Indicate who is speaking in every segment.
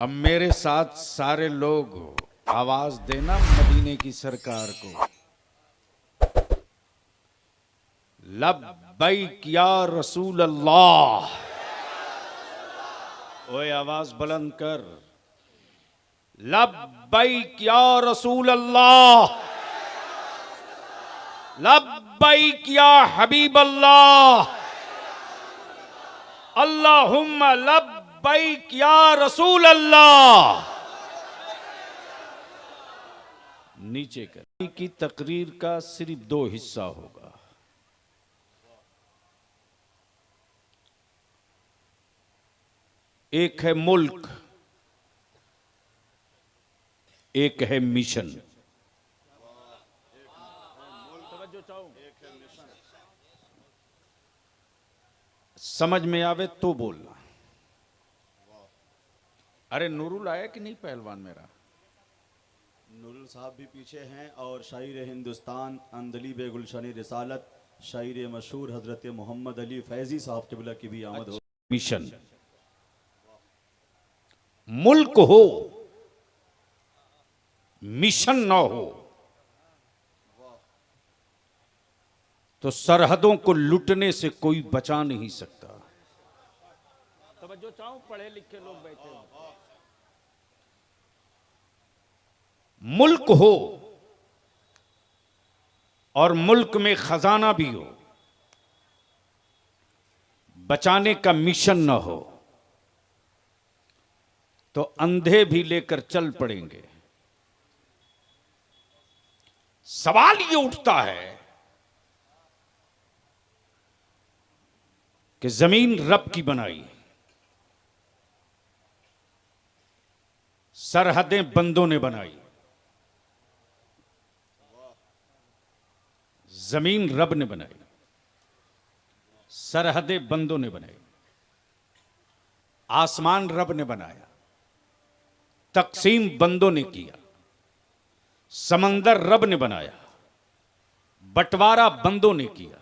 Speaker 1: अब मेरे साथ सारे लोग आवाज देना मदीने की सरकार को। लब्बैक या रसूल अल्लाह। ओए आवाज बुलंद कर। लब्बैक या रसूल अल्लाह। लब्बैक या हबीब अल्लाह। अल्लाहुम्मा लब्बैक या रसूल अल्लाह। नीचे कर की तकरीर का सिर्फ दो हिस्सा होगा। एक है मुल्क, एक है मिशन। समझ में आवे तो बोलना। अरे नूरुल आया कि नहीं पहलवान मेरा?
Speaker 2: नूरुल साहब भी पीछे हैं और शायर हिंदुस्तान अंदली बेगुलशानी रिसालत शायर मशहूर हजरत मोहम्मद अली फैजी साहब किबला की भी आमद हो।
Speaker 1: मिशन मुल्क हो, मिशन ना हो तो सरहदों को लुटने से कोई बचा नहीं सकता। तवज्जो चाहो, पढ़े लिखे लोग बैठे हो। मुल्क हो और मुल्क में खजाना भी हो, बचाने का मिशन न हो तो अंधे भी लेकर चल पड़ेंगे। सवाल ये उठता है कि जमीन रब की बनाई, सरहदें बंदों ने बनाई। जमीन रब ने बनाई, सरहदें बंदों ने बनाई। आसमान रब ने बनाया, तकसीम बंदों ने किया। समंदर रब ने बनाया, बंटवारा बंदों ने किया।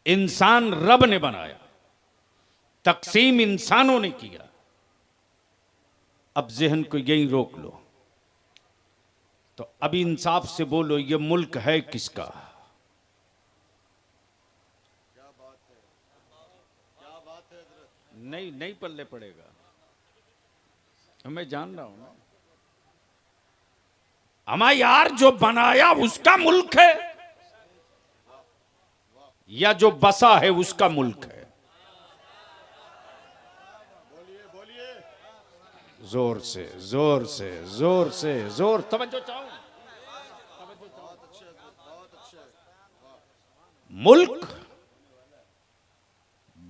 Speaker 1: इंसान रब ने बनाया, तकसीम इंसानों ने किया। अब जहन को यहीं रोक लो। तो अब इंसाफ से बोलो, ये मुल्क है किसका? नहीं नहीं पल्ले पड़ेगा। मैं जान रहा हूं ना। हमारा यार जो बनाया उसका मुल्क है या जो बसा है उसका मुल्क है? जोर से जोर से जोर से जोर। तवज्जो चाहो। मुल्क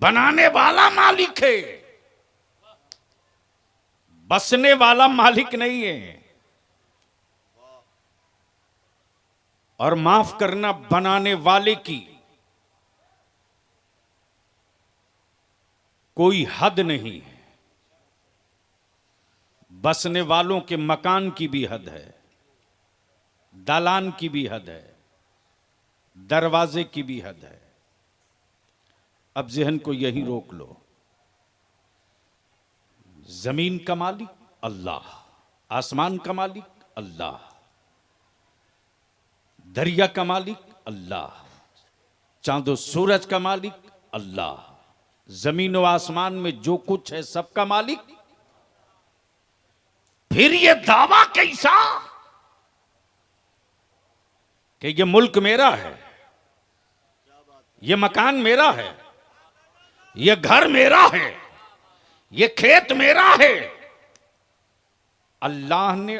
Speaker 1: बनाने वाला मालिक है, बसने वाला मालिक नहीं है। और माफ करना, बनाने वाले की कोई हद नहीं है। बसने वालों के मकान की भी हद है, दालान की भी हद है, दरवाजे की भी हद है। अब जहन को यही रोक लो। जमीन का मालिक अल्लाह, आसमान का मालिक अल्लाह, दरिया का मालिक अल्लाह, चांदो सूरज का मालिक अल्लाह, जमीन और आसमान में जो कुछ है सबका मालिक। फिर ये दावा कैसा कि ये मुल्क मेरा है, ये मकान मेरा है, ये घर मेरा है, ये खेत मेरा है? अल्लाह ने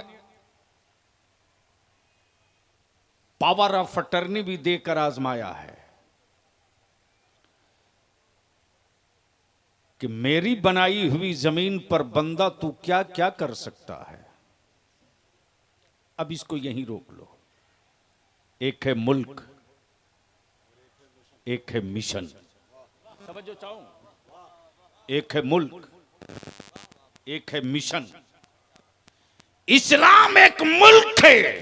Speaker 1: पावर ऑफ अटर्नी भी देकर आजमाया है कि मेरी बनाई हुई जमीन पर बंदा तू क्या क्या कर सकता है। अब इसको यहीं रोक लो। एक है मुल्क, एक है मिशन। समझो चाहूं, एक है मुल्क, एक है मिशन। इस्लाम एक मुल्क है,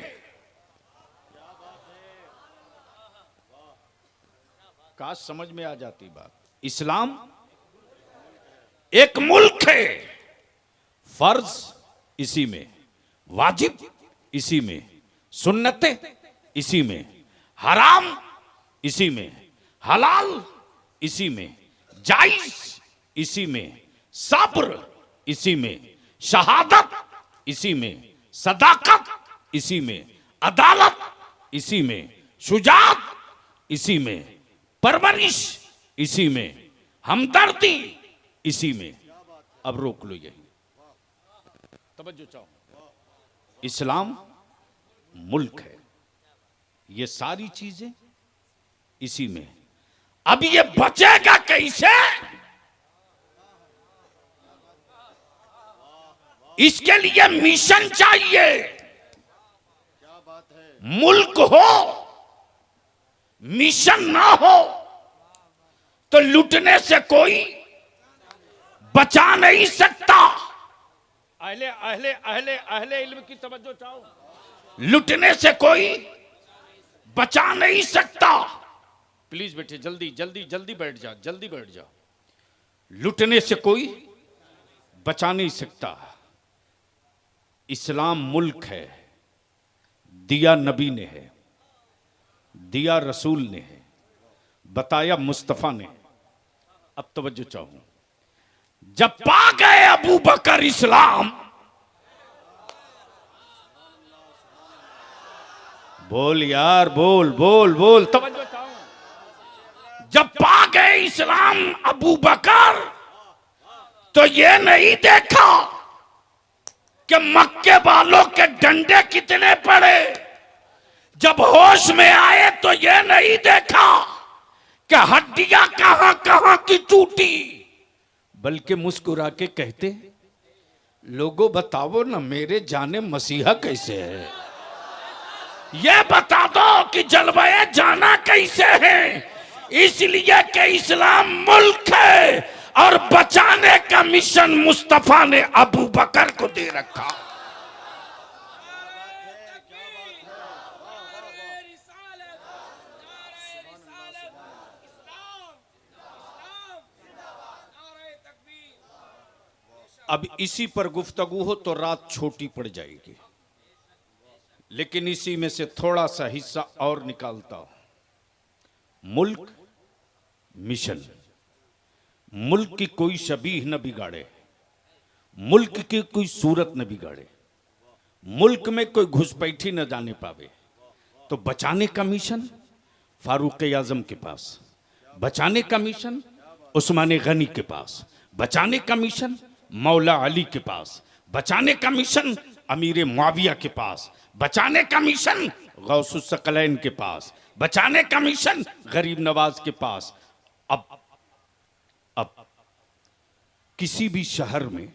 Speaker 1: काश समझ में आ जाती बात। इस्लाम एक मुल्क है, फर्ज इसी में, वाजिब इसी में, सुन्नतें इसी में, हराम इसी में, हलाल इसी में, जायज इसी में, सब्र इसी में, शहादत इसी में, सदाकत इसी में, अदालत इसी में, शुजात इसी में, परवरिश इसी में, हमदर्दी इसी में। अब रोक लो यही, तवज्जो चाहो। इस्लाम मुल्क है, ये सारी चीजें इसी में। अब ये बचेगा कैसे? इसके लिए मिशन चाहिए। मुल्क हो, मिशन ना हो तो लूटने से कोई बचा नहीं सकता। अहले अहले अहले अहले इल्म की तवज्जो चाहो। लूटने से कोई बचा नहीं सकता। प्लीज बेटे जल्दी जल्दी जल्दी बैठ जा, जल्दी बैठ जा। लूटने से कोई बचा नहीं सकता। इस्लाम मुल्क है, दिया नबी ने है, दिया रसूल ने है, बताया मुस्तफा ने। अब तवज्जो चाहूं, जब पा गए अबू बकर इस्लाम, बोल यार, बोल बोल बोल, तवज्जो चाहूं। जब पा गए इस्लाम अबू बकर, तो ये नहीं देखा कि मक्के वालों के डंडे कितने पड़े। जब होश में आए तो ये नहीं देखा कि हड्डियां कहां कहां की टूटी, बल्कि मुस्कुरा के कहते, लोगों बताओ ना मेरे जाने मसीहा कैसे है, ये बता दो कि जलवाए जाना कैसे है। इसलिए कि इस्लाम मुल्क है और बचाने का मिशन मुस्तफा ने अबू बकर को दे रखा। अब इसी पर गुफ्तगू हो तो रात छोटी पड़ जाएगी, लेकिन इसी में से थोड़ा सा हिस्सा और निकालता हूं। मुल्क, मिशन। मुल्क की कोई शबीह न बिगाड़े, मुल्क की कोई सूरत न बिगाड़े, मुल्क में कोई घुसपैठी न जाने पावे। तो बचाने का मिशन फारूक आजम के पास, बचाने का मिशन उस्मान गनी के पास, बचाने का मिशन मौला अली के पास, बचाने का मिशन अमीर मुआविया के पास, बचाने का मिशन गौसुस सकलैन के पास, बचाने का मिशन गरीब नवाज के पास। अब किसी भी शहर में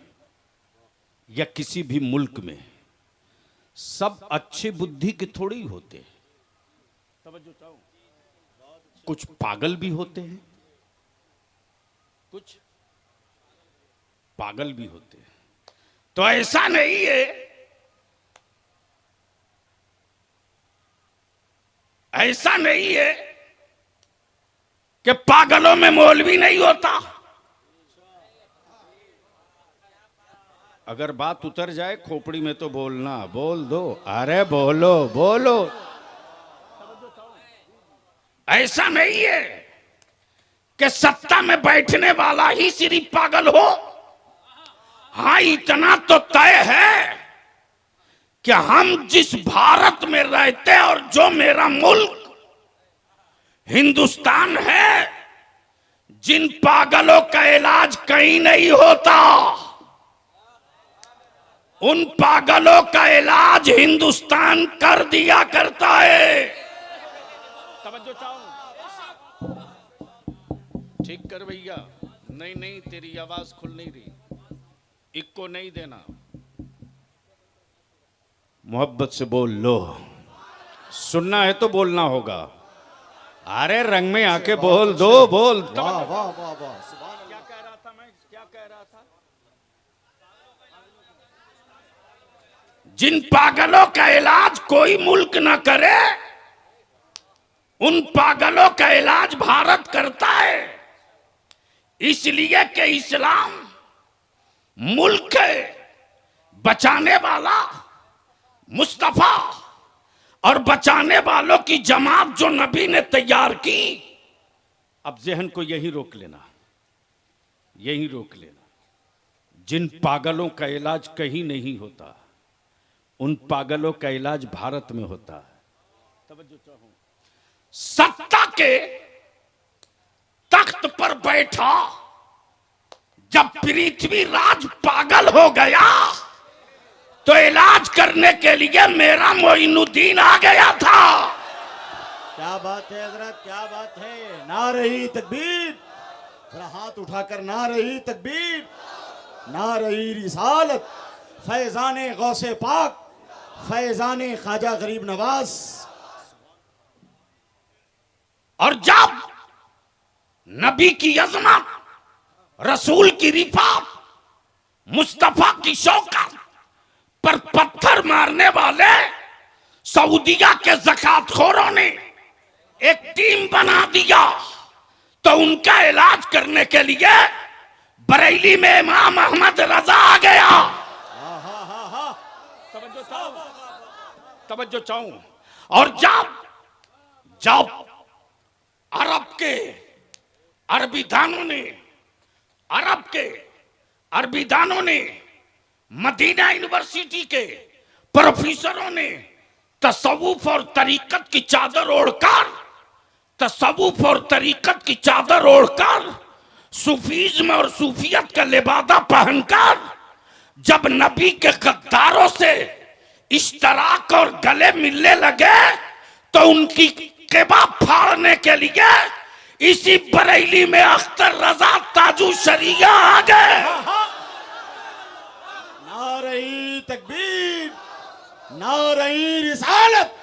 Speaker 1: या किसी भी मुल्क में सब अच्छे बुद्धि के थोड़े ही होते हैं। कुछ पागल भी होते हैं, कुछ पागल भी होते हैं। तो ऐसा नहीं है, ऐसा नहीं है कि पागलों में मौलवी नहीं होता। अगर बात उतर जाए खोपड़ी में तो बोलना, बोल दो, अरे बोलो बोलो। ऐसा नहीं है कि सत्ता में बैठने वाला ही सिर्फ पागल हो। हाँ, इतना तो तय है कि हम जिस भारत में रहते और जो मेरा मुल्क हिंदुस्तान है, जिन पागलों का इलाज कहीं नहीं होता, उन पागलों का इलाज हिंदुस्तान कर दिया करता है। तवज्जो चाहो, ठीक कर भैया। नहीं नहीं, तेरी आवाज खुल नहीं रही, इक्को नहीं देना, मोहब्बत से बोल लो। सुनना है तो बोलना होगा। अरे रंग में आके बोल दो, बोल।
Speaker 2: वाह वाह वाह वाह,
Speaker 1: क्या कह रहा था मैं, क्या कह रहा था? जिन पागलों का इलाज कोई मुल्क ना करे, उन पागलों का इलाज भारत करता है। इसलिए कि इस्लाम मुल्क है बचाने वाला मुस्तफा और बचाने वालों की जमात जो नबी ने तैयार की। अब जहन को यही रोक लेना, यही रोक लेना। जिन पागलों का इलाज कहीं नहीं होता, उन पागलों का इलाज भारत में होता है। तवज्जो चाहूं, सत्ता के तख्त पर बैठा जब पृथ्वीराज पागल हो गया तो इलाज करने के लिए मेरा मोइनुद्दीन आ गया था।
Speaker 2: क्या बात है हजरत, क्या बात है। नारे तकबीर, जरा हाथ उठाकर नारे तकबीर, नारे रिसालत, फैजाने गौसे पाक, फैजाने ख्वाजा गरीब नवाज।
Speaker 1: और जब नबी की अजमत, रसूल की रिफात, मुस्तफा की शौकत पर पत्थर मारने वाले सऊदिया के ज़कातखोरों ने एक टीम बना दिया, तो उनका इलाज करने के लिए बरेली में इमाम अहमद रजा आ गया। तवज्जो चाहूं। और जब जब अरब के अरबीदानों ने मदीना यूनिवर्सिटी के प्रोफेसरों ने तसव्वुफ और तरीकत की चादर ओढ़कर सूफीज्म और सूफियत का लिबादा पहनकर जब नबी के गद्दारों से इश्तराक और गले मिलने लगे तो उनकी क़िबा फाड़ने के लिए इसी बरेली में अख्तर रजा ताजू शरिया आ गए।
Speaker 2: नारे तकबीर, नारे रिसालत,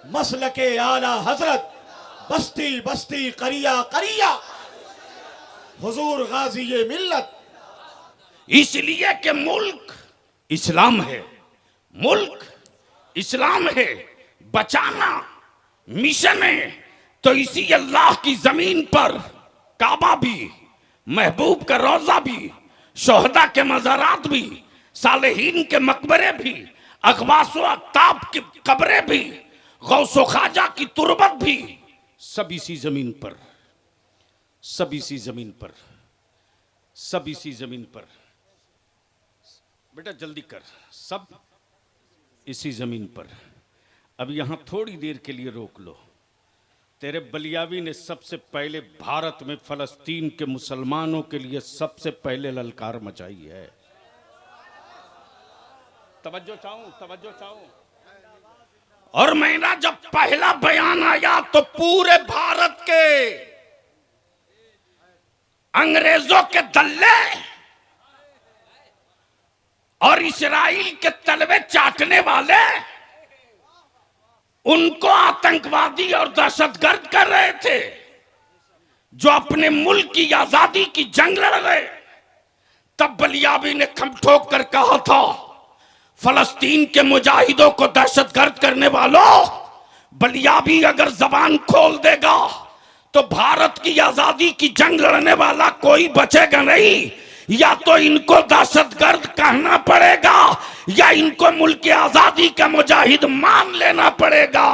Speaker 2: मसलके आला हजरत, बस्ती बस्ती करिया करिया, हुजूर गाजी ये मिल्लत।
Speaker 1: इसलिए कि मुल्क इस्लाम है, मुल्क इस्लाम है, बचाना मिशन है। तो इसी अल्लाह की जमीन पर काबा भी, महबूब का रोजा भी, शोहदा के मज़ारात भी, सालेहीन के मकबरे भी, अगवास व अक्ताब की कब्रें भी, गौसो ख्वाजा की तुरबत भी, सब इसी जमीन पर, सब इसी जमीन पर, सब इसी जमीन पर। बेटा जल्दी कर, सब इसी जमीन पर। अब यहां थोड़ी देर के लिए रोक लो। तेरे बलियावी ने सबसे पहले भारत में फलस्तीन के मुसलमानों के लिए सबसे पहले ललकार मचाई है। तवज्जो चाहूं। और मेरा जब पहला बयान आया तो पूरे भारत के अंग्रेजों के दल्ले और इस्राइल के तलवे चाटने वाले उनको आतंकवादी और दहशतगर्द कर रहे थे जो अपने मुल्क की आजादी की जंग लड़ रहे। तब बलियावी ने खम ठोक कर कहा था, फलस्तीन के मुजाहिदों को दहशतगर्द करने वालों, बलियावी अगर जबान खोल देगा तो भारत की आजादी की जंग लड़ने वाला कोई बचेगा नहीं। या तो इनको दहशतगर्द कहना पड़ेगा या इनको मुल्क की आजादी का मुजाहिद मान लेना पड़ेगा।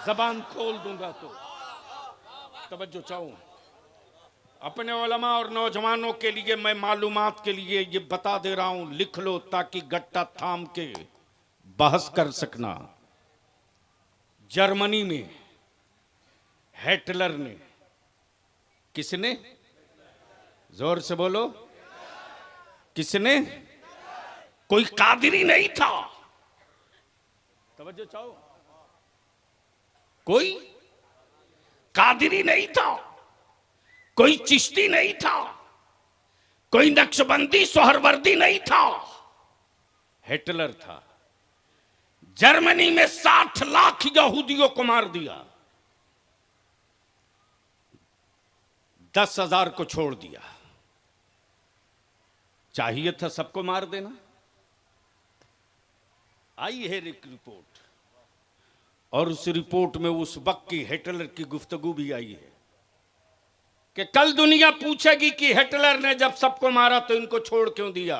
Speaker 1: जबान खोल दूंगा तो। तवज्जो चाहूं, अपने उलमा और नौजवानों के लिए मैं मालूमात के लिए ये बता दे रहा हूं, लिख लो ताकि गट्टा थाम के बहस कर सकना। जर्मनी में हिटलर ने, किसने, जोर से बोलो, किसने? कोई कादिरी नहीं था। तवज्जो चाहो, कोई कादिरी नहीं था, कोई चिश्ती नहीं था, कोई नक्शबंदी सोहरवर्दी नहीं था, हिटलर था। जर्मनी में 60 लाख यहूदियों को मार दिया, 10,000 को छोड़ दिया। चाहिए था सबको मार देना। आई है एक रिपोर्ट, और उस रिपोर्ट में उस वक्त की हिटलर की गुफ्तगू भी आई है कि कल दुनिया पूछेगी कि हिटलर ने जब सबको मारा तो इनको छोड़ क्यों दिया।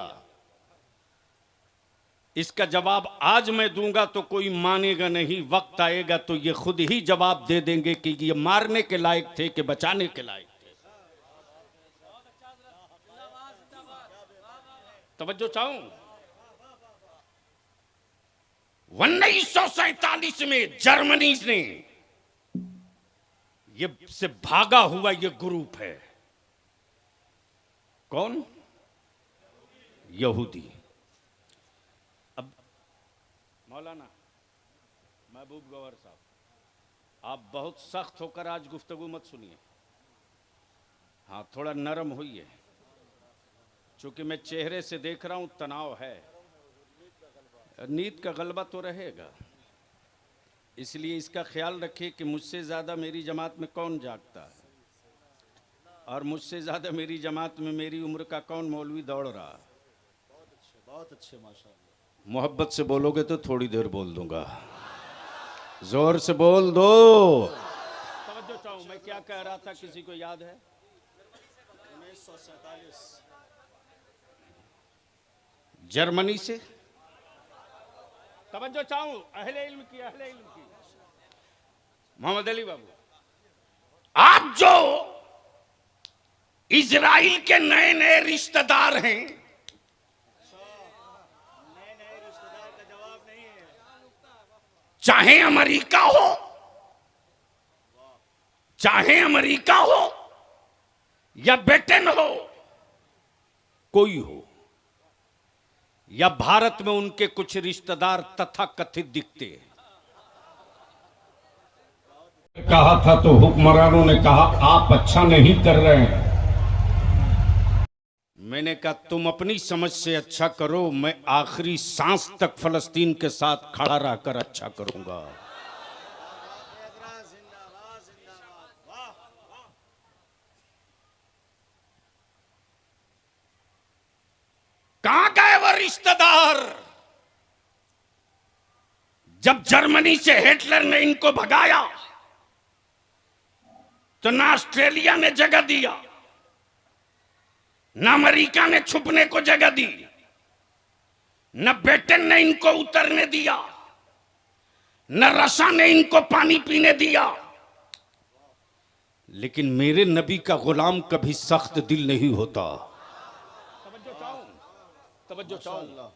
Speaker 1: इसका जवाब आज मैं दूंगा तो कोई मानेगा नहीं, वक्त आएगा तो ये खुद ही जवाब दे देंगे कि ये मारने के लायक थे कि बचाने के लायक थे। तवज्जो चाहूं, 1947 में जर्मनी ने ये से भागा हुआ ये ग्रुप है, कौन? यहूदी। अब मौलाना महबूब गवर साहब, आप बहुत सख्त होकर आज गुफ्तगू मत सुनिए, हाँ थोड़ा नरम होइए, चूंकि मैं चेहरे से देख रहा हूं तनाव है, नींद का गलबा तो रहेगा, इसलिए इसका ख्याल रखिए कि मुझसे ज़्यादा मेरी जमात में कौन जागता है और मुझसे ज़्यादा मेरी जमात में मेरी उम्र का कौन मौलवी दौड़ रहा है।
Speaker 2: बहुत अच्छे माशाअल्लाह।
Speaker 1: मोहब्बत से बोलोगे तो थोड़ी देर बोल दूंगा, जोर से बोल दो। तवज्जो चाहूं, मैं क्या कह रहा था, किसी को याद है?
Speaker 2: 1947
Speaker 1: जर्मनी से, तवज्जो चाहूं, अहले इल्म की, मोहम्मद अली बाबू, आप जो इजराइल के नए नए रिश्तेदार हैं,
Speaker 2: नए नए रिश्तेदार का जवाब नहीं है।
Speaker 1: चाहे अमेरिका हो या ब्रिटेन हो, कोई हो, या भारत में उनके कुछ रिश्तेदार तथाकथित दिखते हैं। कहा था तो हुक्मरानों ने कहा आप अच्छा नहीं कर रहे हैं, मैंने कहा तुम अपनी समझ से अच्छा करो, मैं आखिरी सांस तक फलस्तीन के साथ खड़ा रहकर अच्छा करूंगा।
Speaker 2: जिंदाबाद जिंदाबाद, वाह वाह।
Speaker 1: कहां गए वो रिश्तेदार? जब जर्मनी से हिटलर ने इनको भगाया तो ना ऑस्ट्रेलिया ने जगह दिया, ना अमेरिका ने छुपने को जगह दी, न ब्रिटेन ने इनको उतरने दिया, न रशिया ने इनको पानी पीने दिया। लेकिन मेरे नबी का गुलाम कभी सख्त दिल नहीं होता। तवज्जो चाहो,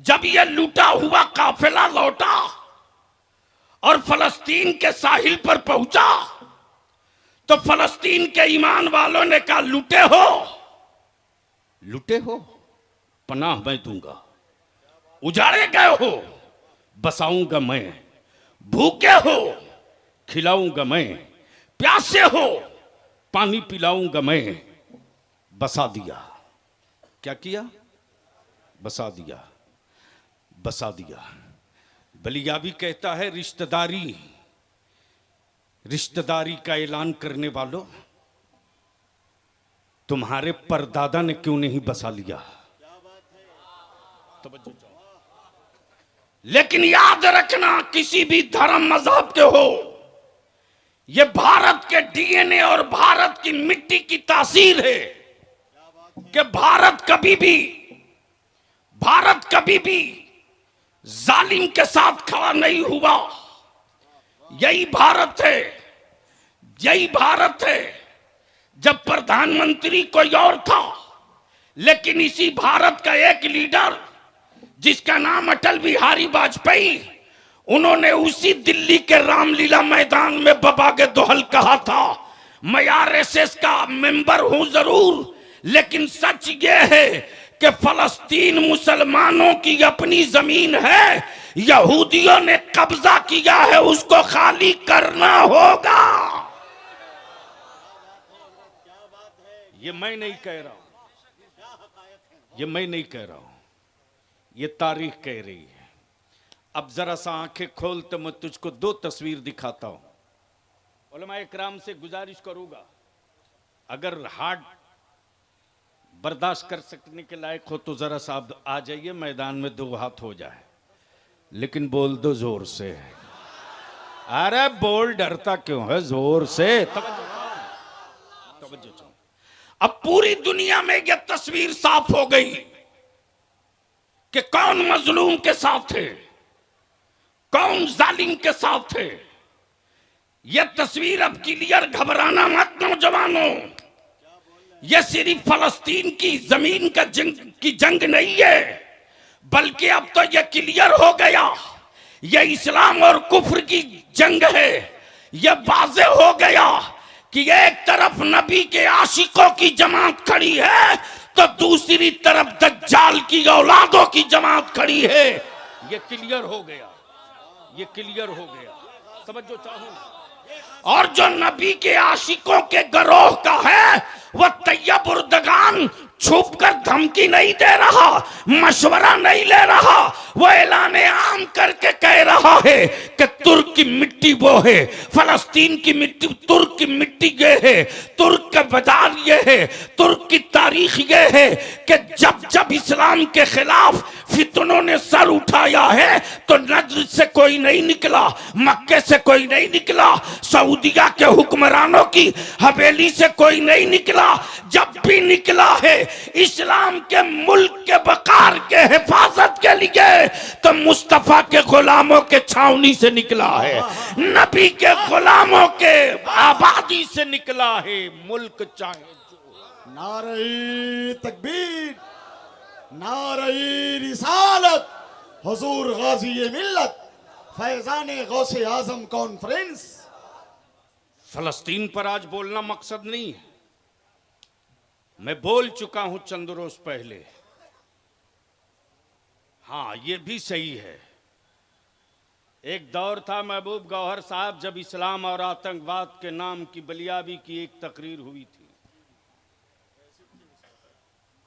Speaker 1: जब यह लूटा हुआ काफिला लौटा और फलस्तीन के साहिल पर पहुंचा तो फलस्तीन के ईमान वालों ने कहा लूटे हो, पनाह मैं दूंगा, उजाड़े गए हो, बसाऊंगा मैं, भूखे हो, खिलाऊंगा मैं, प्यासे हो, पानी पिलाऊंगा मैं। बसा दिया। क्या किया? बसा दिया। बलियाबी कहता है रिश्तेदारी का ऐलान करने वालों, तुम्हारे परदादा ने क्यों नहीं बसा लिया? लेकिन याद रखना, किसी भी धर्म मजहब के हो, यह भारत के डीएनए और भारत की मिट्टी की तासीर है कि भारत कभी भी जालिम के साथ खड़ा नहीं हुआ। यही भारत है जब प्रधानमंत्री कोई और था, लेकिन इसी भारत का एक लीडर जिसका नाम अटल बिहारी वाजपेयी, उन्होंने उसी दिल्ली के रामलीला मैदान में बबागे दोहल कहा था, मैं आरएसएस का मेंबर हूं जरूर, लेकिन सच ये है कि फलस्तीन मुसलमानों की अपनी जमीन है, यहूदियों ने कब्जा किया है, उसको खाली करना होगा। ये मैं नहीं कह रहा हूं, ये तारीख कह रही है। अब जरा सा आंखें खोल तो मैं तुझको दो तस्वीर दिखाता हूं। उलमा इकराम से गुजारिश करूंगा, अगर हार्ट बर्दाश्त कर सकने के लायक हो तो जरा सा आ जाइए मैदान में, दो हाथ हो जाए, लेकिन बोल दो जोर से। अरे बोल, डरता क्यों है? जोर से। तवज्जो चाहो। अब पूरी दुनिया में यह तस्वीर साफ हो गई कि कौन मजलूम के साथ है, कौन जालिम के साथ है। यह तस्वीर अब क्लियर, घबराना मत नौजवानों। यह सिर्फ फलस्तीन की जमीन का की जंग नहीं है, बल्कि अब तो यह क्लियर हो गया, यह इस्लाम और कुफ्र की जंग है। यह वाज़े हो गया कि एक तरफ नबी के आशिकों की जमात खड़ी है तो दूसरी तरफ दज्जाल की औलादों की जमात खड़ी है। यह क्लियर हो गया, यह क्लियर हो गया, समझो चाहो। और जो नबी के आशिकों के गिरोह का है वह तैयब उर्दगान छुप कर धमकी नहीं दे रहा, मशवरा नहीं ले रहा, वो ऐलान आम करके कह रहा है कि तुर्क की मिट्टी वो है, फलस्तीन की मिट्टी, तुर्क की मिट्टी ये है, तुर्क का बाजार ये है, तुर्क की तारीख ये है कि जब जब इस्लाम के खिलाफ फितनों ने सर उठाया है तो नजर से कोई नहीं निकला, मक्के से कोई नहीं निकला, सऊदिया के हुक्मरानों की हवेली से कोई नहीं निकला। जब भी निकला है इस्लाम के मुल्क के वकार के हिफाजत के लिए तो मुस्तफा के गुलामों के छावनी से निकला है, नबी के गुलामों के आबादी से निकला है, मुल्क चाहे जो।
Speaker 2: नारे तकबीर, नारे रिसालत, हुजूर गाजी मिल्लत, फैजान गौसे आजम कॉन्फ्रेंस।
Speaker 1: फलस्तीन पर आज बोलना मकसद नहीं है, मैं बोल चुका हूं चंद रोज पहले। हाँ, ये भी सही है, एक दौर था महबूब गौहर साहब जब इस्लाम और आतंकवाद के नाम की बलियाबी की एक तकरीर हुई थी,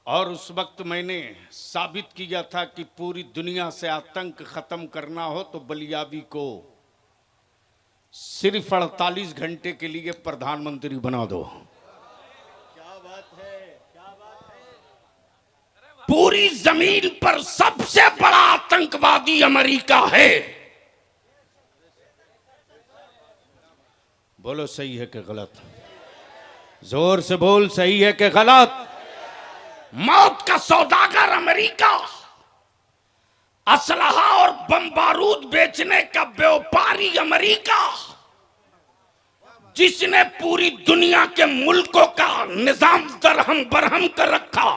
Speaker 1: और उस वक्त मैंने साबित किया था कि पूरी दुनिया से आतंक खत्म करना हो तो बलियाबी को सिर्फ 48 घंटे के लिए प्रधानमंत्री बना दो। पूरी जमीन पर सबसे बड़ा आतंकवादी अमेरिका है। बोलो सही है कि गलत? जोर से बोल, सही है कि गलत? मौत का सौदागर अमेरिका, असलहा और बम बारूद बेचने का व्यापारी अमेरिका, जिसने पूरी दुनिया के मुल्कों का निजाम दरहम बरहम कर रखा।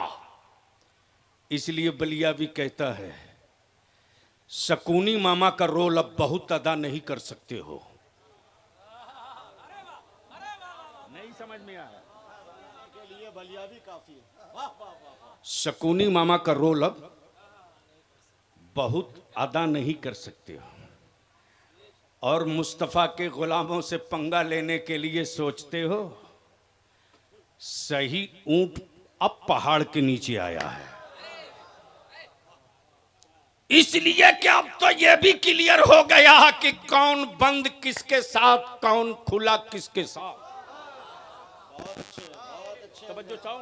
Speaker 1: इसलिए बलियाबी कहता है शकूनी मामा का रोल अब बहुत अदा नहीं कर सकते हो। नहीं समझ में आया?
Speaker 2: के लिए बलियाबी काफी है। वाह वाह वाह।
Speaker 1: शकूनी मामा का रोल अब बहुत अदा नहीं कर सकते हो, और मुस्तफा के गुलामों से पंगा लेने के लिए सोचते हो। सही ऊंट अब पहाड़ के नीचे आया है, इसलिए कि अब तो यह भी क्लियर हो गया कि कौन बंद किसके साथ, कौन खुला किसके साथ। तवज्जो चाहूं?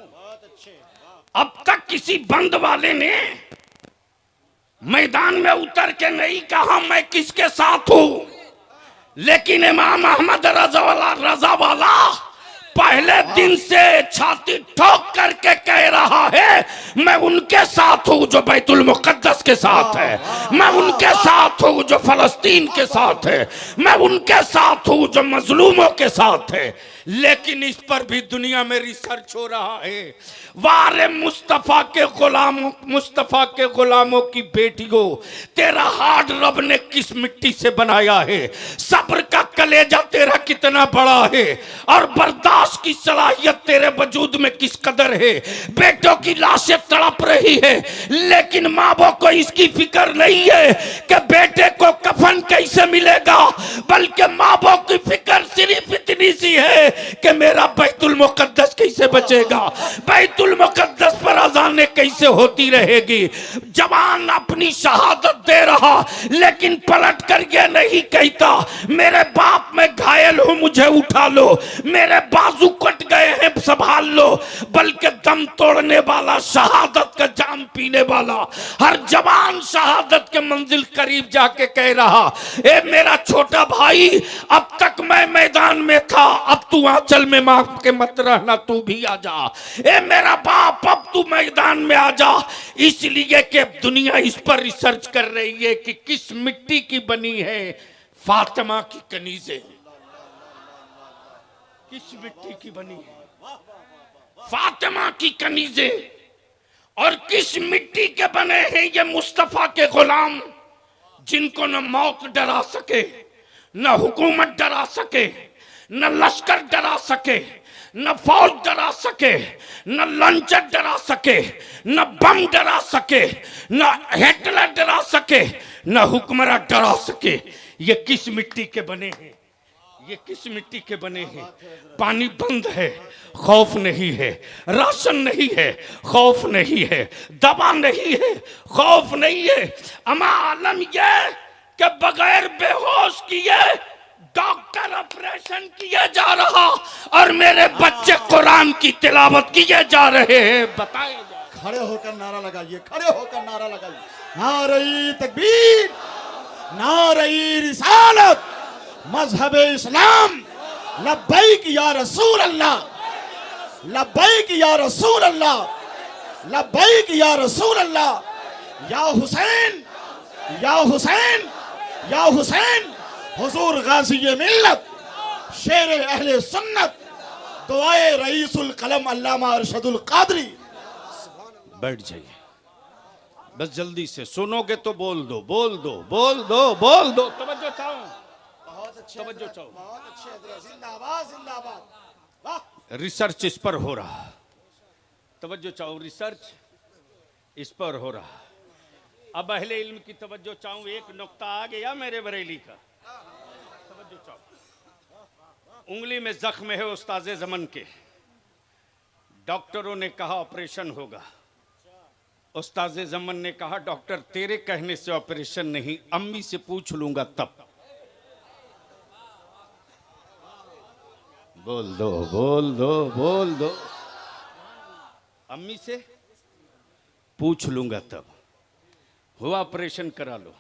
Speaker 1: अब तक किसी बंद वाले ने मैदान में उतर के नहीं कहा मैं किसके साथ हूं, लेकिन इमाम अहमद रजा वाला पहले दिन से छाती ठोक करके कह रहा है मैं उनके साथ हूं जो बैतुल मुकद्दस के साथ है, मैं उनके साथ हूं जो फलस्तीन के साथ है, मैं उनके साथ हूं जो मजलूमों के साथ है। लेकिन इस पर भी दुनिया में रिसर्च हो रहा है। वारे मुस्तफा के गुलामों की बेटियों, तेरा हार्ट रब ने किस मिट्टी से बनाया है, सब्र का कलेजा तेरा कितना बड़ा है, और बर्दाश्त की सलाहियत तेरे वजूद में किस कदर है। बेटों की लाशें तड़प रही है, लेकिन माँ बाप को इसकी फिक्र नहीं है कि बेटे को कफन कैसे मिलेगा, बल्कि माँ बाप की फिक्र सिर्फ इतनी सी है कि मेरा बैतुल मुकद्दस कैसे बचेगा, बैतुल मुकद्दस पर अज़ानें कैसे होती रहेगी। जवान अपनी शहादत दे रहा, लेकिन पलट कर ये नहीं कहता मेरे बाप मैं घायल हूं मुझे उठा लो, मेरे बाजू कट गए हैं संभाल लो, बल्कि दम तोड़ने वाला, शहादत का जाम पीने वाला हर जवान शहादत के मंजिल करीब जाके कह रहा ए मेरा छोटा भाई, अब तक मैं मैं मैदान में था, अब तू आंचल में मां के मत रहना, तू भी आ जा। ए मेरा बाप, अब तू मैदान में आ जा। इसलिए कि दुनिया इस पर रिसर्च कर रही है कि किस मिट्टी की बनी है फातिमा की कनीजें, किस मिट्टी की बनी है फातिमा की कनीजें, और किस मिट्टी के बने हैं ये मुस्तफा के गुलाम, जिनको न मौत डरा सके, न हुकूमत डरा सके, न लश्कर डरा सके, न फौज डरा सके, न लंचर डरा सके, न बम डरा सके, न हिटलर डरा सके, न हुक्मरान डरा सके। ये किस मिट्टी के बने हैं? ये किस मिट्टी के बने हैं? पानी बंद है, खौफ नहीं है। राशन नहीं है, खौफ नहीं है। दवा नहीं है, खौफ नहीं है। अमा आलम यह कि बगैर बेहोश किए डॉक्टर ऑपरेशन किए जा रहा और मेरे बच्चे कुरान की तिलावत किए जा रहे हैं। बताए जा,
Speaker 2: खड़े होकर नारा लगाइए, खड़े होकर नारा लगाइए। नारे तकबीर, नारे रिसालत, मजहब इस्लाम, लब्बैक या रसूल अल्लाह, लब्बैक या रसूल अल्लाह, लब्बैक या रसूल अल्लाह। या हुसैन, या हुसैन, या हुसैन, हुजूर गाजी मिल्लत, शेर अहले सुन्नत, दुआए रईसुल कलम अल्लामा अरशदुल कादरी।
Speaker 1: बैठ जाइए, बस जल्दी से सुनोगे तो बोल दो, बोल दो, बोल दो, बोल दो। तवज्जो चाहो,
Speaker 2: बहुत अच्छे,
Speaker 1: तवज्जो चाहो।
Speaker 2: बहुत अच्छे हजरत, जिंदाबाद जिंदाबाद। वाह,
Speaker 1: रिसर्च इस पर हो रहा, तवज्जो चाहो, रिसर्च इस पर हो रहा। अब अहले इल्म की तवज्जो चाहूं, एक नुक्ता आ गया मेरे बरेली का, तवज्जो चाहो। उंगली में जख्म है उस्ताज़े ज़मन के, डॉक्टरों ने कहा ऑपरेशन होगा। उस्ताज़े ज़मन ने कहा डॉक्टर तेरे कहने से ऑपरेशन नहीं, अम्मी से पूछ लूंगा तब। बोल दो, बोल दो, बोल दो। अम्मी से पूछ लूंगा तब। हुआ ऑपरेशन करा लो।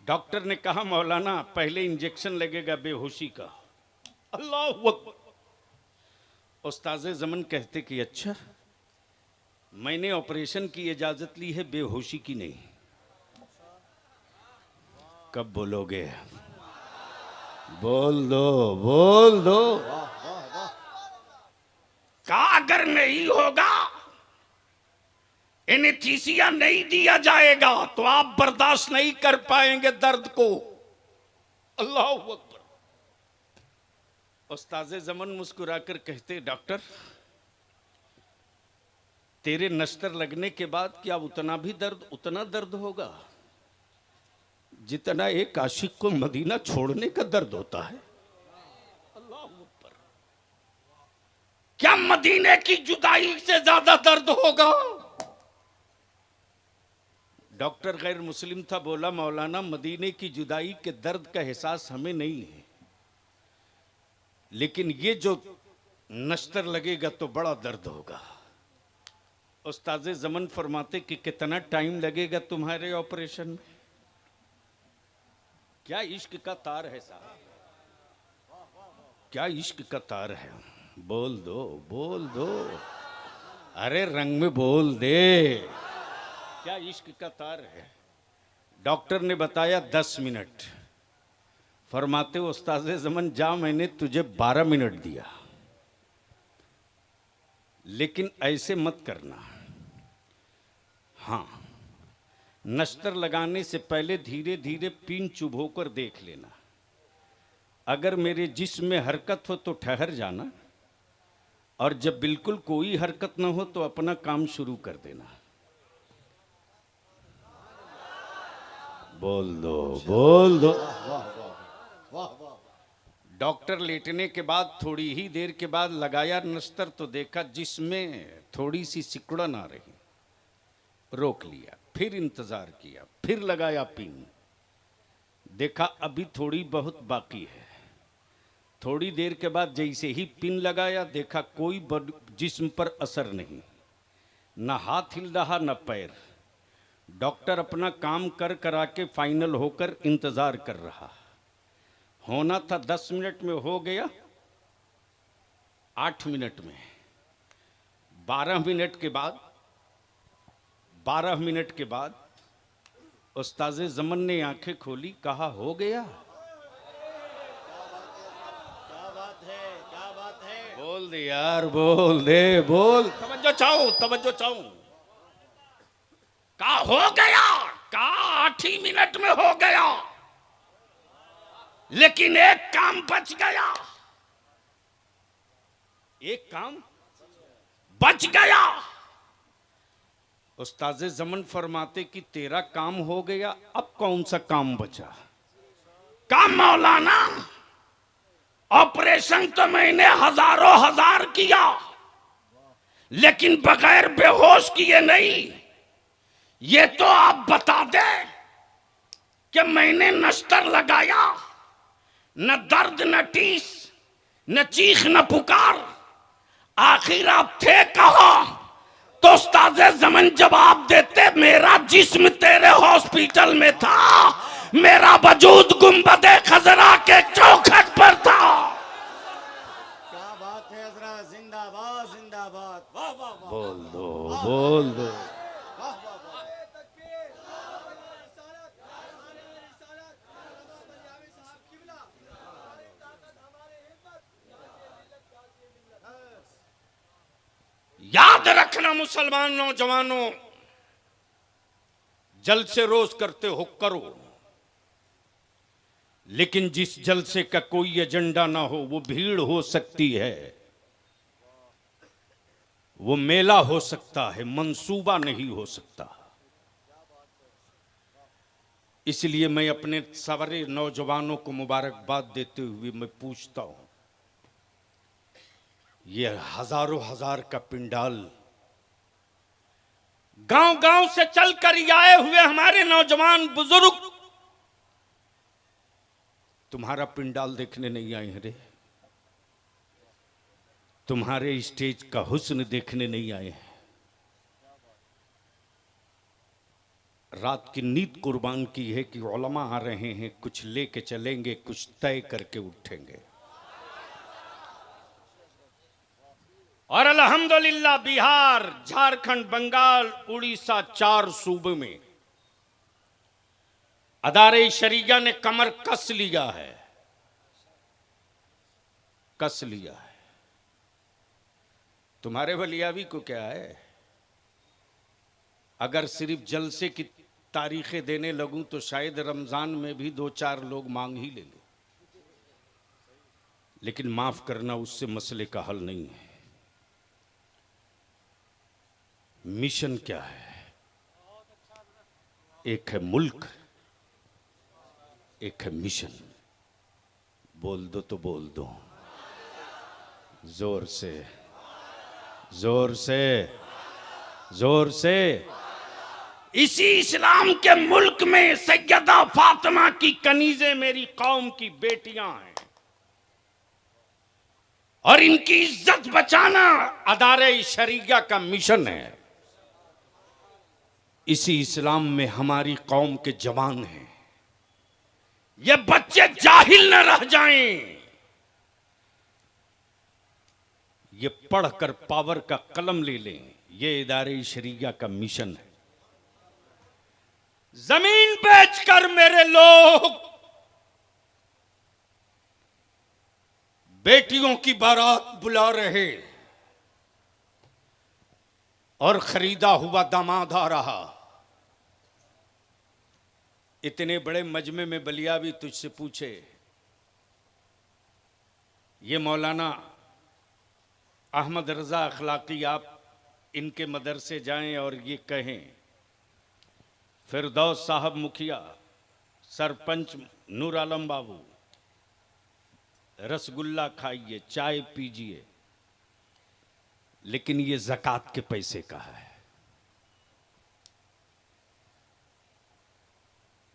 Speaker 1: डॉक्टर ने कहा मौलाना पहले इंजेक्शन लगेगा बेहोशी का। अल्लाह अकबर। उस्ताज़े ज़मन कहते कि अच्छा, मैंने ऑपरेशन की इजाजत ली है, बेहोशी की नहीं। कब बोलोगे? बोल दो, बोल दो। कहा अगर नहीं होगा, एनेस्थीसिया नहीं दिया जाएगा तो आप बर्दाश्त नहीं कर पाएंगे दर्द को। अल्लाह अकबर। उस्ताज़े ज़मन मुस्कुराकर कहते डॉक्टर तेरे नश्तर लगने के बाद क्या उतना दर्द होगा जितना एक आशिक को मदीना छोड़ने का दर्द होता है। अल्लाह अकबर। क्या मदीने की जुदाई से ज्यादा दर्द होगा? डॉक्टर गैर मुस्लिम था, बोला मौलाना मदीने की जुदाई के दर्द का एहसास हमें नहीं है, लेकिन ये जो नश्तर लगेगा तो बड़ा दर्द होगा। उस्ताज़े ज़मन फरमाते कि कितना टाइम लगेगा तुम्हारे ऑपरेशन में? क्या इश्क का तार है साहब, क्या इश्क का तार है। बोल दो, बोल दो, अरे रंग में बोल दे, क्या इश्क का तार है। डॉक्टर ने बताया 10 मिनट। फरमाते उस्ताज़े ज़मन जा, मैंने तुझे 12 मिनट दिया, लेकिन ऐसे मत करना। हाँ, नश्तर लगाने से पहले धीरे धीरे पिन चुभोकर देख लेना। अगर मेरे जिस्म में हरकत हो तो ठहर जाना, और जब बिल्कुल कोई हरकत ना हो तो अपना काम शुरू कर देना। बोल दो, बोल दो। डॉक्टर लेटने के बाद थोड़ी ही देर के बाद लगाया नश्तर तो देखा जिसमें थोड़ी सी सिकुड़न आ रही। रोक लिया, फिर इंतजार किया, फिर लगाया पिन, देखा अभी थोड़ी बहुत बाकी है। थोड़ी देर के बाद जैसे ही पिन लगाया देखा कोई जिस्म पर असर नहीं, ना हाथ हिल रहा ना पैर। डॉक्टर अपना काम कर करा के फाइनल होकर इंतजार कर रहा। होना था 10 मिनट में, हो गया 8 मिनट में। 12 मिनट के बाद 12 मिनट के बाद उस्ताज़े ज़मन ने आंखें खोली, कहा हो गया।
Speaker 2: क्या बात है, क्या बात है।
Speaker 1: बोल दे यार, बोल दे, बोल। तवज्जो चाहूं, तवज्जो चाहूं। कहा हो गया, कहा 8 ही मिनट में हो गया, लेकिन एक काम बच गया, एक काम बच गया। उस्ताज़े ज़मन फरमाते कि तेरा काम हो गया, अब कौन सा काम बचा? काम मौलाना, ऑपरेशन तो मैंने हजारों हजार किया, लेकिन बगैर बेहोश किए नहीं। ये तो आप बता दे कि मैंने नश्तर लगाया, न दर्द न टीस, न चीख न पुकार, आखिर आप थे कहां? तो उस्ताज़े ज़मन जवाब देते, मेरा जिस्म तेरे हॉस्पिटल में था, मेरा वजूद गुंबदे खजरा के चौखट पर था।
Speaker 2: क्या बात है हजरत, जिंदाबाद जिंदाबाद, वाह वाह वाह।
Speaker 1: बोल दो, बोल दो।
Speaker 2: वाह वाह वाह।
Speaker 1: याद रखना मुसलमान नौजवानों, जलसे रोज करते हो करो, लेकिन जिस जलसे का कोई एजेंडा ना हो, वो भीड़ हो सकती है, वो मेला हो सकता है, मंसूबा नहीं हो सकता। इसलिए मैं अपने सारे नौजवानों को मुबारकबाद देते हुए मैं पूछता हूं, ये हजारों हजार का पिंडाल, गांव गांव से चलकर आए हुए हमारे नौजवान बुजुर्ग तुम्हारा पिंडाल देखने नहीं आए हैं रे, तुम्हारे स्टेज का हुस्न देखने नहीं आए हैं। रात की नींद कुर्बान की है कि उलमा आ रहे हैं, कुछ लेके चलेंगे, कुछ तय करके उठेंगे। और अल्हम्दुलिल्लाह बिहार, झारखंड, बंगाल, उड़ीसा, 4 सूबे में अदारे शरिया ने कमर कस लिया है, कस लिया है। तुम्हारे वलियावी को क्या है? अगर सिर्फ जलसे की तारीखें देने लगूं तो शायद रमजान में भी 2-4 लोग मांग ही ले ले, लेकिन माफ करना, उससे मसले का हल नहीं है। मिशन क्या है? एक है मुल्क, एक है मिशन। बोल दो तो बोल दो, जोर से, जोर से, जोर से। इसी इस्लाम के मुल्क में सैयदा फातिमा की कनीज़ें मेरी कौम की बेटियां हैं, और इनकी इज्जत बचाना अदारे शरिया का मिशन है। इसी इस्लाम में हमारी कौम के जवान हैं, ये बच्चे जाहिल न रह जाएं, ये पढ़कर पावर का कलम ले लें। ये इदारे शरिया का मिशन है। जमीन बेचकर मेरे लोग बेटियों की बारात बुला रहे, और खरीदा हुआ दामाद आ रहा। इतने बड़े मजमे में बलियावी तुझसे पूछे, ये मौलाना अहमद रजा अखलाकी, आप इनके मदरसे जाएं और ये कहें, फिरदौस साहब मुखिया, सरपंच नूर आलम बाबू, रसगुल्ला खाइए, चाय पीजिए, लेकिन ये ज़कात के पैसे का है।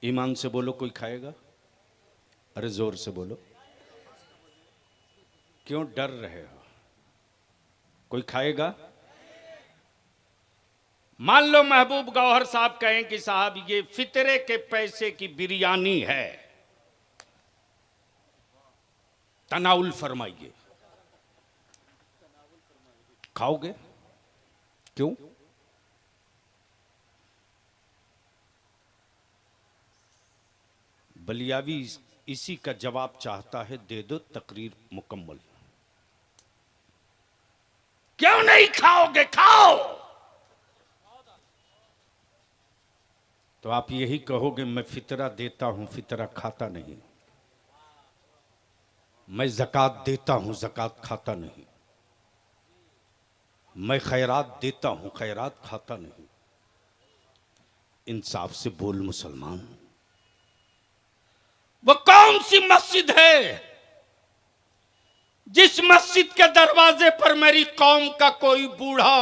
Speaker 1: ईमान से बोलो, कोई खाएगा? अरे जोर से बोलो, क्यों डर रहे हो? कोई खाएगा? मान लो महबूब गौहर साहब कहें कि साहब ये फितरे के पैसे की बिरयानी है, तनाउल फरमाइए। खाओगे क्यों? बलियावी इसी का जवाब चाहता है, दे दो तकरीर मुकम्मल। क्यों नहीं खाओगे? खाओ। तो आप यही कहोगे मैं फितरा देता हूं, फितरा खाता नहीं। मैं ज़कात देता हूं, ज़कात खाता नहीं। मैं खैरात देता हूं, खैरात खाता नहीं। इंसाफ से बोल मुसलमान, वो कौन सी मस्जिद है जिस मस्जिद के दरवाजे पर मेरी कौम का कोई बूढ़ा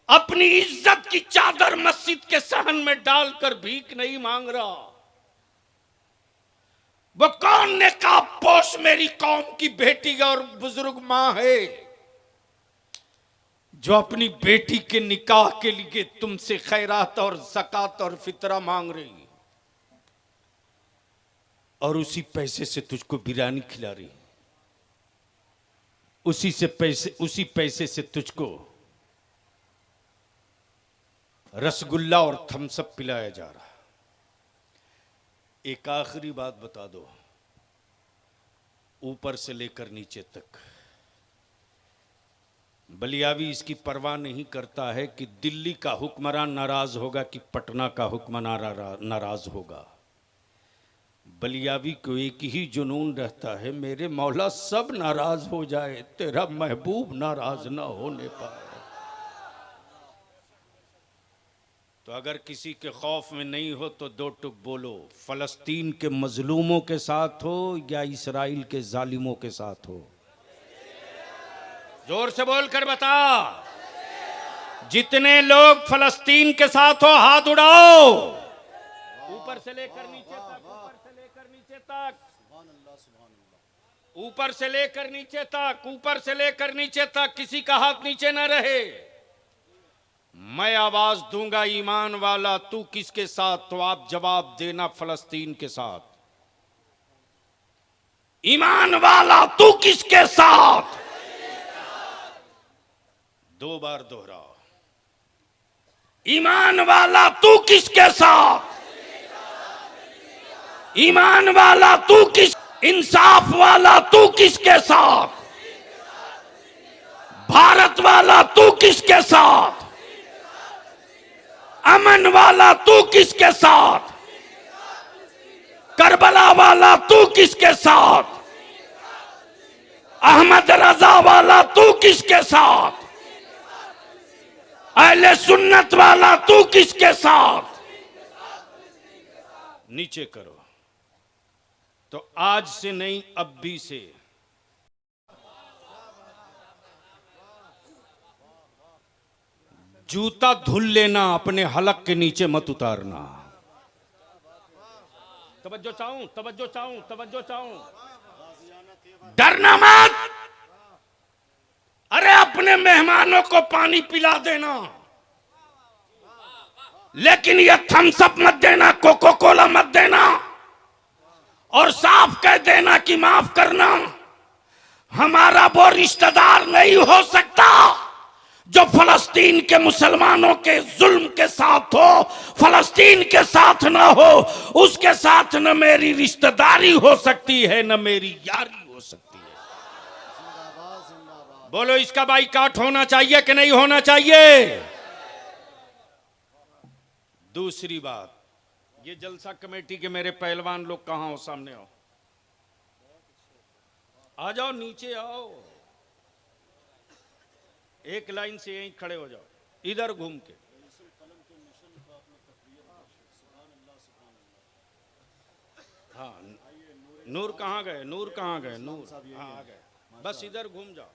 Speaker 1: अपनी इज्जत की चादर मस्जिद के सहन में डालकर भीख नहीं मांग रहा? वो कौन नेकाब पोश मेरी कौम की बेटी और बुजुर्ग मां है जो अपनी बेटी के निकाह के लिए तुमसे खैरात और ज़कात और फितरा मांग रही है, और उसी पैसे से तुझको बिरयानी खिला रही, उसी पैसे से तुझको रसगुल्ला और थम्सअप पिलाया जा रहा। एक आखिरी बात बता दो, ऊपर से लेकर नीचे तक बलियावी इसकी परवाह नहीं करता है कि दिल्ली का हुक्मरान नाराज होगा कि पटना का हुक्मरान नाराज होगा। बलियावी को एक ही जुनून रहता है, मेरे मौला सब नाराज हो जाए, तेरा महबूब नाराज ना होने पाए। तो अगर किसी के खौफ में नहीं हो तो दो टुक बोलो, फलस्तीन के मजलूमों के साथ हो या इसराइल के जालिमों के साथ हो? जोर से बोलकर बता। जितने लोग फलस्तीन के साथ हो हाथ उड़ाओ, ऊपर से लेकर नीचे तक, ऊपर से लेकर नीचे तक, ऊपर से लेकर नीचे तक, ऊपर से लेकर नीचे तक, किसी का हाथ नीचे न रहे। मैं आवाज दूंगा ईमान वाला तू किसके साथ, तो आप जवाब देना फलस्तीन के साथ। ईमान वाला तू किसके साथ? दो बार दोहराओ, ईमान वाला तू किसके साथ? ईमान वाला तू किस, इंसाफ वाला तू किसके साथ? भारत वाला तू किसके साथ? अमन वाला तू किसके साथ? करबला वाला तू किसके साथ? अहमद रजा वाला तू किसके साथ? अहले सुन्नत वाला तू किसके साथ? नीचे करो। तो आज से नहीं, अब भी से जूता धुल लेना, अपने हलक के नीचे मत उतारना। तवज्जो चाहूं, तवज्जो चाहूं, तवज्जो चाहूं, डरना मत। अरे अपने मेहमानों को पानी पिला देना, लेकिन यह थम्सअप मत देना, कोको कोला मत देना, और साफ कह देना कि माफ करना, हमारा वो रिश्तेदार नहीं हो सकता जो फलस्तीन के मुसलमानों के जुल्म के साथ हो, फलस्तीन के साथ ना हो। उसके साथ न मेरी रिश्तेदारी हो सकती है, न मेरी यारी हो सकती है। बोलो, इसका बाइकाट होना चाहिए कि नहीं होना चाहिए? दूसरी बात, ये जलसा कमेटी के मेरे पहलवान लोग कहां हो? सामने आओ, आ जाओ, नीचे आओ, एक लाइन से यहीं खड़े हो जाओ, इधर घूम के। हाँ, नूर कहाँ गए? नूर कहाँ गए? नूर हाँ आ गए, बस इधर घूम जाओ।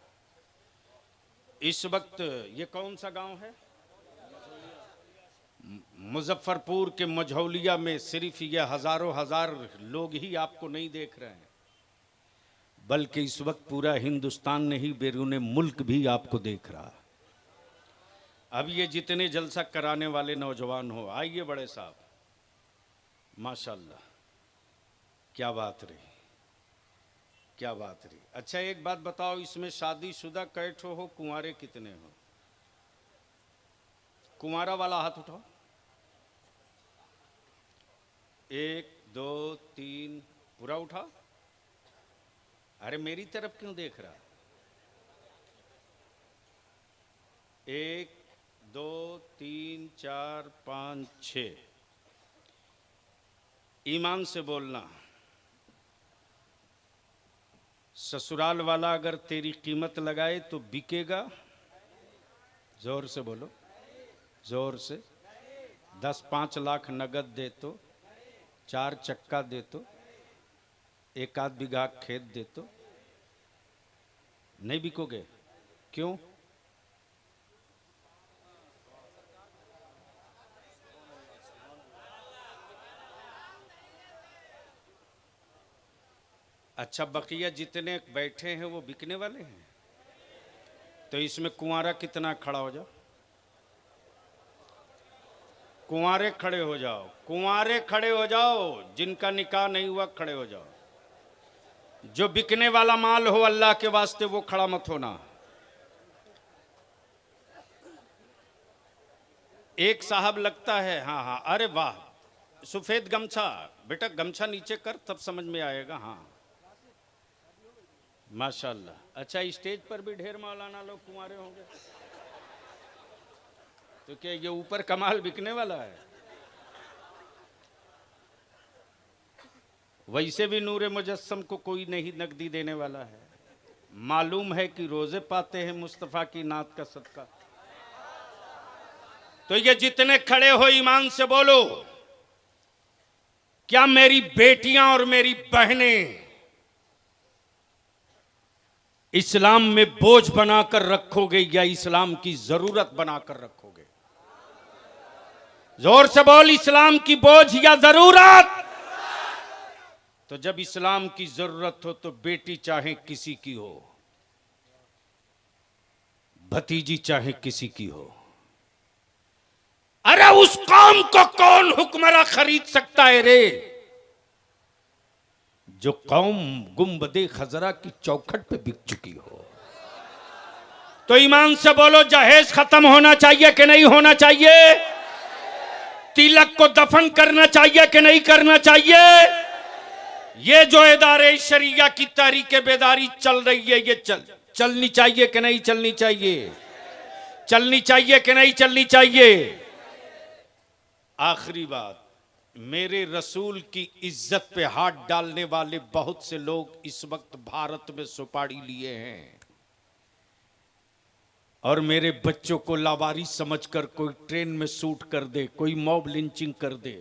Speaker 1: इस वक्त ये कौन सा गांव है? मुजफ्फरपुर के मझौलिया में सिर्फ ये हजारों हजार लोग ही आपको नहीं देख रहे हैं, बल्कि इस वक्त पूरा हिंदुस्तान नहीं, बैरून मुल्क भी आपको देख रहा है। अब ये जितने जलसा कराने वाले नौजवान हो, आइए बड़े साहब, माशाल्लाह क्या बात रही। क्या बात रही। अच्छा एक बात बताओ, इसमें शादीशुदा कैठो हो, कुंवारे कितने हो? कुंवारा वाला हाथ उठाओ। 1 2 3, पूरा उठा। अरे मेरी तरफ क्यों देख रहा? 1 2 3 4 5 6। ईमान से बोलना, ससुराल वाला अगर तेरी कीमत लगाए तो बिकेगा? जोर से बोलो, जोर से। 10-5 लाख नगद दे तो, 4 चक्का दे तो, 1-आध बीघा खेत दे तो नहीं बिकोगे? क्यों? अच्छा बकिया जितने बैठे हैं वो बिकने वाले हैं? तो इसमें कुंवारा कितना खड़ा हो जाओ। कुंवारे खड़े हो जाओ, कुंवारे खड़े हो जाओ, जिनका निकाह नहीं हुआ खड़े हो जाओ। जो बिकने वाला माल हो अल्लाह के वास्ते वो खड़ा मत होना। एक साहब लगता है, हाँ हाँ, अरे वाह, सफेद गमछा, बेटा गमछा नीचे कर तब समझ में आएगा। हाँ माशाल्लाह। अच्छा स्टेज पर भी ढेर मौलाना लोग कुंवारे होंगे, तो क्या ये ऊपर कमाल बिकने वाला है? वैसे भी नूरे मुजस्सम को कोई नहीं नकदी देने वाला है। मालूम है कि रोजे पाते हैं मुस्तफ़ा की नात का सदका। तो ये जितने खड़े हो ईमान से बोलो, क्या मेरी बेटियां और मेरी बहनें इस्लाम में बोझ बनाकर रखोगे या इस्लाम की जरूरत बनाकर रखोगे? जोर से बोल, इस्लाम की बोझ या जरूरत? तो जब इस्लाम की जरूरत हो तो बेटी चाहे किसी की हो, भतीजी चाहे किसी की हो, अरे उस कौम को कौन हुक्मरान खरीद सकता है रे? जो कौम गुंबदे खजरा की चौखट पे बिक चुकी हो। तो ईमान से बोलो, जहेज खत्म होना चाहिए कि नहीं होना चाहिए? तिलक को दफन करना चाहिए कि नहीं करना चाहिए? ये जो इदारे शरिया की तहरीक बेदारी चल रही है, ये चलनी चाहिए कि नहीं चलनी चाहिए? चलनी चाहिए कि नहीं चलनी चाहिए? आखिरी बात, मेरे रसूल की इज्जत पे हाथ डालने वाले बहुत से लोग इस वक्त भारत में सुपारी लिए हैं, और मेरे बच्चों को लावारिस समझकर कोई ट्रेन में शूट कर दे, कोई मॉब लिंचिंग कर दे,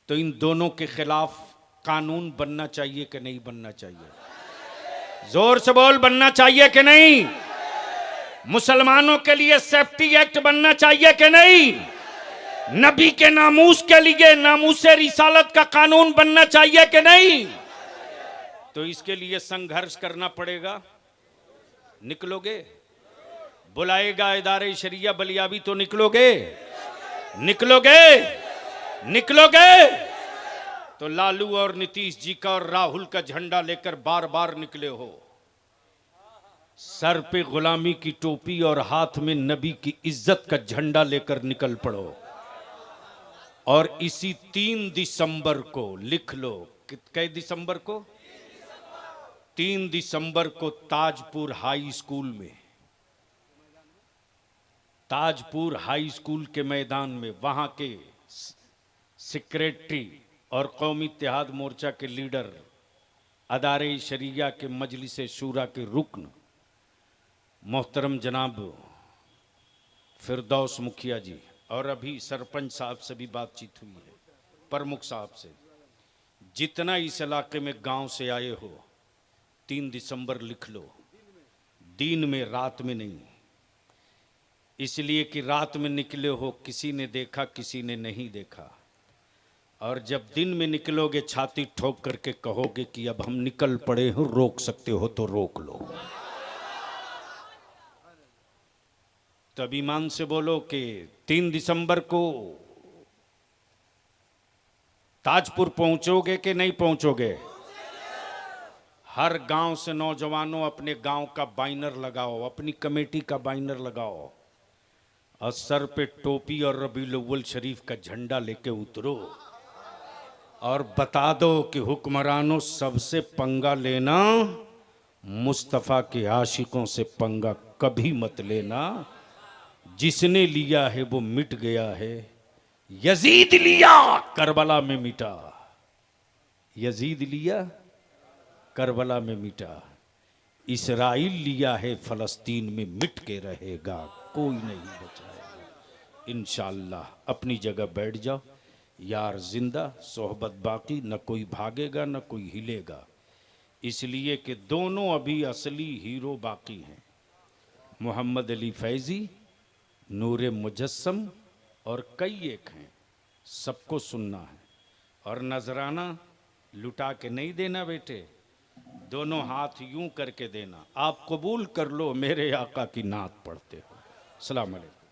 Speaker 1: तो इन दोनों के खिलाफ कानून बनना चाहिए कि नहीं बनना चाहिए? जोर से बोल, बनना चाहिए कि नहीं? मुसलमानों के लिए सेफ्टी एक्ट बनना चाहिए कि नहीं? नबी के नामूस के लिए नामूसे रिसालत का कानून बनना चाहिए कि नहीं? तो इसके लिए संघर्ष करना पड़ेगा। निकलोगे? बुलाएगा इदारे शरिया बलियाबी तो निकलोगे? निकलोगे? निकलोगे? तो लालू और नीतीश जी का और राहुल का झंडा लेकर बार बार निकले हो, सर पे गुलामी की टोपी और हाथ में नबी की इज्जत का झंडा लेकर निकल पड़ो। और इसी 3 दिसंबर को लिख लो, कै दिसंबर को? 3 दिसंबर को ताजपुर हाई स्कूल में, ताजपुर हाई स्कूल के मैदान में वहां के सेक्रेटरी और कौमी इत्तेहाद मोर्चा के लीडर, अदारे शरिया के मजलिस शूरा के रुकन मोहतरम जनाब फिरदौस मुखिया जी, और अभी सरपंच साहब से भी बातचीत हुई है, प्रमुख साहब से, जितना इस इलाके में गांव से आए हो 3 दिसंबर लिख लो, दिन में, रात में नहीं। इसलिए कि रात में निकले हो, किसी ने देखा किसी ने नहीं देखा, और जब दिन में निकलोगे छाती ठोक करके कहोगे कि अब हम निकल पड़े हो, रोक सकते हो तो रोक लो। तब ईमान से बोलो कि 3 दिसंबर को ताजपुर पहुंचोगे कि नहीं पहुंचोगे? हर गांव से नौजवानों अपने गांव का बाइनर लगाओ, अपनी कमेटी का बाइनर लगाओ और सर पे टोपी और रबीउल अव्वल शरीफ का झंडा लेके उतरो और बता दो कि हुक्मरानों सबसे पंगा लेना, मुस्तफ़ा के आशिकों से पंगा कभी मत लेना। जिसने लिया है वो मिट गया है, यजीद लिया करबला में मिटा। यजीद लिया करबला में मिटा, इसराइल लिया है फलस्तीन में मिट के रहेगा, कोई नहीं बचाएगा। इंशाअल्लाह अपनी जगह बैठ जाओ, यार जिंदा सोहबत बाकी, न कोई भागेगा न कोई हिलेगा। इसलिए कि दोनों अभी असली हीरो बाकी हैं, मोहम्मद अली फैज़ी, नूरे मुजस्सम और कई एक हैं। सबको सुनना है और नजराना लुटा के नहीं देना बेटे, दोनों हाथ यूं करके देना। आप कबूल कर लो मेरे आका की नात पढ़ते हो। अस्सलाम वालेकुम।